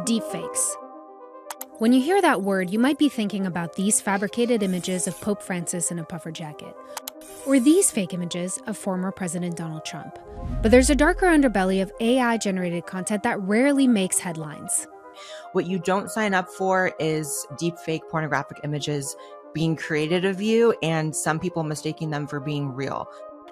Deepfakes. When you hear that word, you might be thinking about these fabricated images of Pope Francis in a puffer jacket, or these fake images of former President Donald Trump. But there's a darker underbelly of AI-generated content that rarely makes headlines. What you don't sign up for is deepfake pornographic images being created of you and some people mistaking them for being real.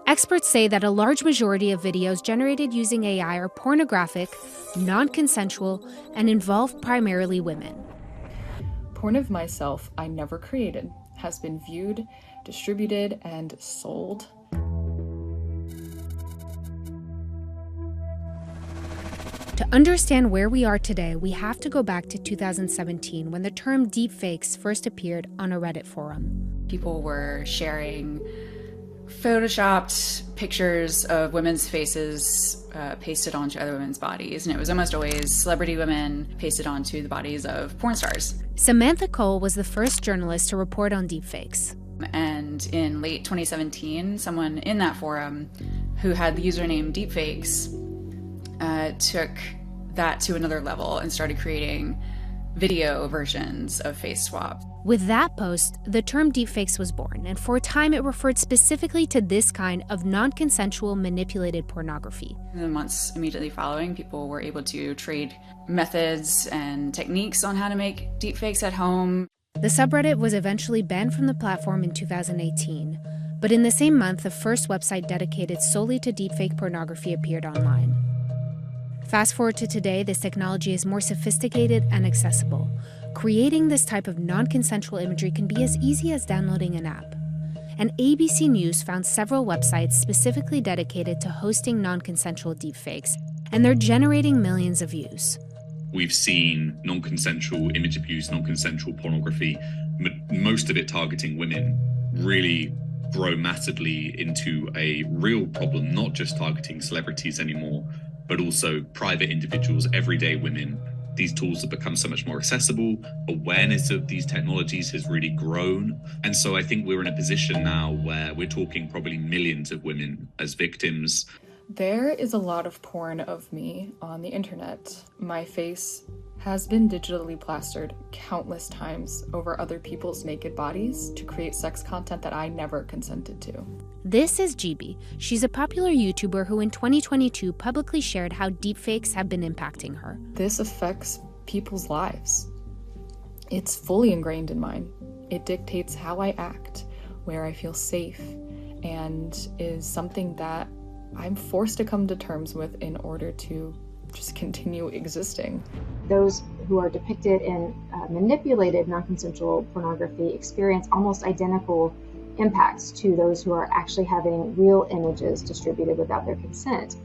Experts say that a large majority of videos generated using AI are pornographic, non-consensual, and involve primarily women. Porn of myself I never created has been viewed, distributed, and sold. To understand where we are today, we have to go back to 2017 when the term deepfakes first appeared on a Reddit forum. People were sharing photoshopped pictures of women's faces pasted onto other women's bodies, and it was almost always celebrity women pasted onto the bodies of porn stars. Samantha Cole was the first journalist to report on deepfakes. And in late 2017, someone in that forum who had the username deepfakes took that to another level and started creating video versions of face swap. With that post, the term deepfakes was born, and for a time it referred specifically to this kind of non-consensual manipulated pornography. In the months immediately following, people were able to trade methods and techniques on how to make deepfakes at home. The subreddit was eventually banned from the platform in 2018, but in the same month, the first website dedicated solely to deepfake pornography appeared online. Fast forward to today, this technology is more sophisticated and accessible. Creating this type of non-consensual imagery can be as easy as downloading an app. And ABC News found several websites specifically dedicated to hosting non-consensual deepfakes, and they're generating millions of views. We've seen non-consensual image abuse, non-consensual pornography, most of it targeting women, really grow massively into a real problem, not just targeting celebrities anymore, but also private individuals, everyday women. These tools have become so much more accessible. Awareness of these technologies has really grown. And so I think we're in a position now where we're talking probably millions of women as victims. There is a lot of porn of me on the internet. My face has been digitally plastered countless times over other people's naked bodies to create sex content that I never consented to. This is GB. She's a popular YouTuber who in 2022 publicly shared how deepfakes have been impacting her. This affects people's lives. It's fully ingrained in mine. It dictates how I act, where I feel safe, and is something that I'm forced to come to terms with in order to just continue existing. Those who are depicted in manipulated non-consensual pornography experience almost identical impacts to those who are actually having real images distributed without their consent.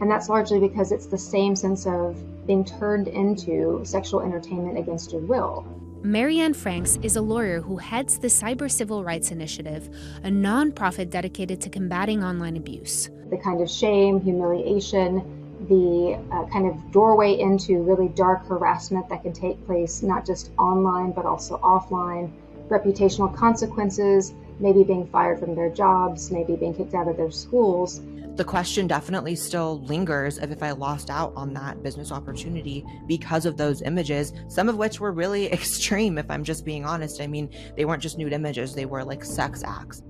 And that's largely because it's the same sense of being turned into sexual entertainment against your will. Marianne Franks is a lawyer who heads the Cyber Civil Rights Initiative, a nonprofit dedicated to combating online abuse. The kind of shame, humiliation, the kind of doorway into really dark harassment that can take place not just online but also offline, reputational consequences, maybe being fired from their jobs, maybe being kicked out of their schools. The question definitely still lingers of if I lost out on that business opportunity because of those images, some of which were really extreme, if I'm just being honest. I mean, they weren't just nude images, they were like sex acts.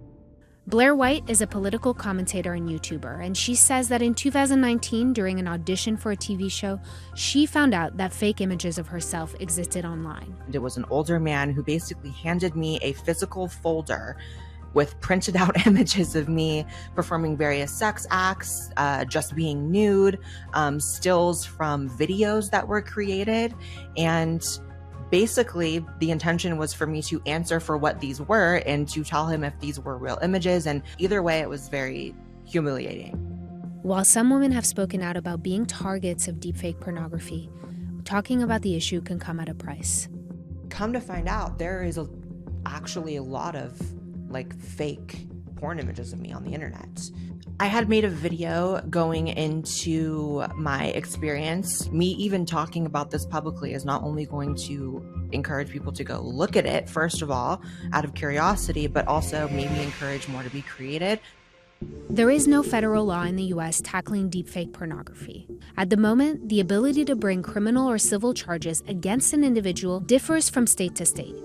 Blair White is a political commentator and YouTuber, and she says that in 2019, during an audition for a TV show, she found out that fake images of herself existed online. It was an older man who basically handed me a physical folder with printed out images of me performing various sex acts, just being nude, stills from videos that were created. And basically, the intention was for me to answer for what these were and to tell him if these were real images. And either way, it was very humiliating. While some women have spoken out about being targets of deepfake pornography, talking about the issue can come at a price. Come to find out, there is actually a lot of fake porn images of me on the internet. I had made a video going into my experience. Me even talking about this publicly is not only going to encourage people to go look at it, first of all, out of curiosity, but also maybe encourage more to be created. There is no federal law in the U.S. tackling deepfake pornography. At the moment, the ability to bring criminal or civil charges against an individual differs from state to state.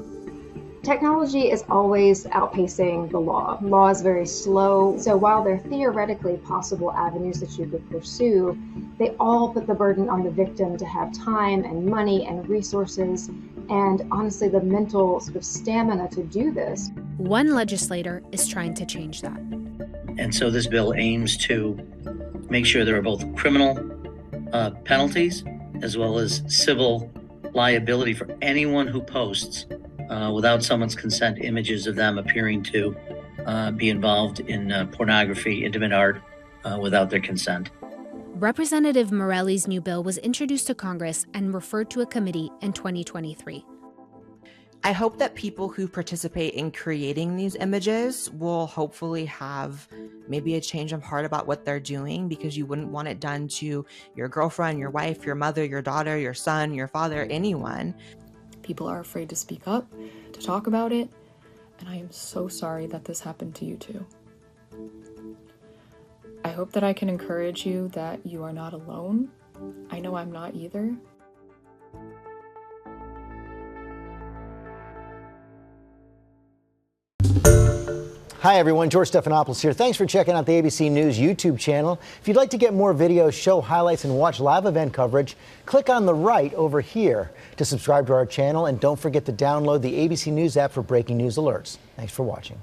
Technology is always outpacing the law. Law is very slow. So while there are theoretically possible avenues that you could pursue, they all put the burden on the victim to have time and money and resources and honestly the mental sort of stamina to do this. One legislator is trying to change that. And so this bill aims to make sure there are both criminal penalties as well as civil liability for anyone who posts without someone's consent images of them appearing to be involved in pornography, intimate art, without their consent. Representative Morelli's new bill was introduced to Congress and referred to a committee in 2023. I hope that people who participate in creating these images will hopefully have maybe a change of heart about what they're doing, because you wouldn't want it done to your girlfriend, your wife, your mother, your daughter, your son, your father, anyone. People are afraid to speak up, to talk about it, and I am so sorry that this happened to you too. I hope that I can encourage you that you are not alone. I know I'm not either. Hi everyone, George Stephanopoulos here. Thanks for checking out the ABC News YouTube channel. If you'd like to get more videos, show highlights, and watch live event coverage, click on the right over here to subscribe to our channel, and don't forget to download the ABC News app for breaking news alerts. Thanks for watching.